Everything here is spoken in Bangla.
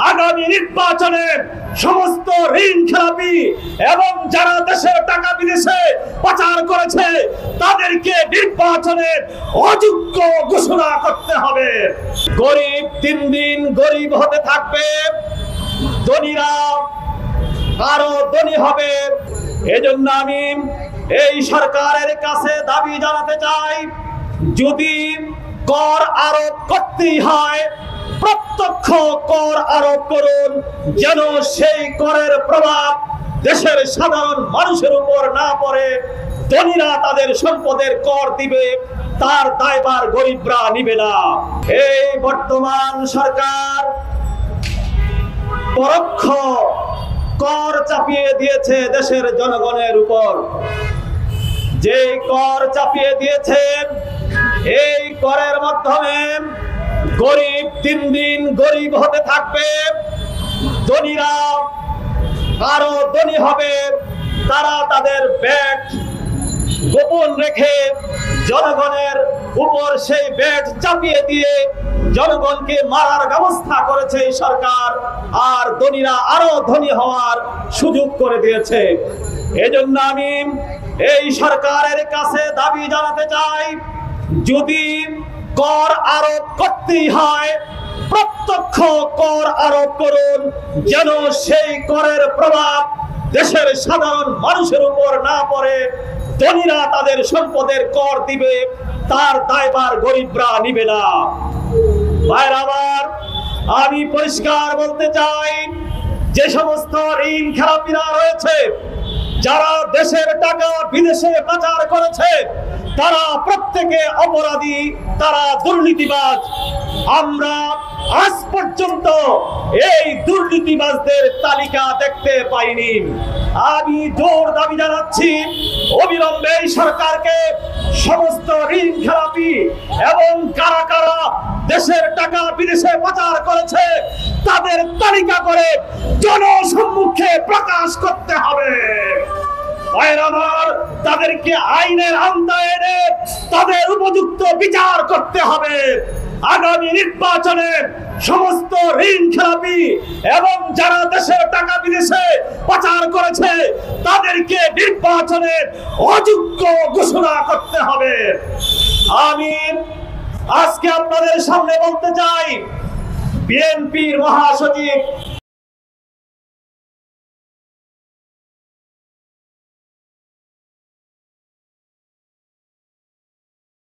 আগামী নির্বাচনে সমস্ত ঋণ খেলাপি এবং যারা দেশের টাকা বিদেশে পাচার করেছে তাদেরকে নির্বাচনের অযোগ্য ঘোষণা করতে হবে। গরিব দিন দিন গরিব হতে থাকবে, ধনীরা আরো ধনী হবে। এজন্য আমি এই সরকারের কাছে দাবি জানাতে চাই, যদি কর আরোপ করতেই হয় প্রত্যক্ষ কর আরোপ করুন, যেন সেই করের প্রভাব দেশের সাধারণ মানুষের উপর না পড়ে। ধনীরা তাদের সম্পদের কর দিবে, তার দায়ভার গরিবরা নিবে না। এই বর্তমান সরকার পরোক্ষ কর চাপিয়ে দিয়েছে দেশের জনগণের উপর। যে কর চাপিয়ে দিয়েছে, এই করের মাধ্যমে গরিব দিন দিন গরিব হতে থাকবে, ধনীরা আরো ধনী হবে। তারা তাদের ব্যাট গোপন রেখে জনগণের উপর সেই ব্যাট চাপিয়ে দিয়ে জনগণকে মারার ব্যবস্থা করেছে এই সরকার, আর ধনীরা আরো ধনী হওয়ার সুযোগ করে দিয়েছে। এজন্য আমি এই সরকারের কাছে দাবি জানাতে চাই, যদি কর আরোপ করতেই হয় প্রত্যক্ষ কর আরোপ করুন, যেন সেই করের প্রভাব দেশের সাধারণ মানুষের উপর না পড়ে। ধনীরা তাদের সম্পদের কর দিবে, তার দায়ভার গরিবরা নিবে না। ভাইরা আমার, আমি পরিষ্কার বলতে চাই, যে সমস্ত ঋণ খেলাপিরা রয়েছে, যারা দেশের টাকা বিদেশে পাচার করেছে, তারা প্রত্যেকে অপরাধী, তারা দুর্নীতিবাজ। আমরা আজ পর্যন্ত এই দুর্নীতিবাজদের তালিকা দেখতে পাইনি। আমি জোর দাবি জানাচ্ছি, অবিলম্বে এই সরকারকে সমস্ত ঋণ খেলাপি এবং কারা কারা দেশের টাকা বিদেশে পাচার করেছে তাদের তালিকা করে জনসম্মুখে প্রকাশ করতে হবে। তাদেরকে আইনের আওতায় এনে তাদের উপযুক্ত বিচার করতে হবে। আগামী নির্বাচনে সমস্ত ঋণ খেলাপি এবং যারা দেশের টাকা বিদেশে পাচার করেছে তাদেরকে নির্বাচনে অযোগ্য ঘোষণা করতে হবে। আমি আজকে আপনাদের সামনে বলতে চাই, বিএনপির মহাসচিব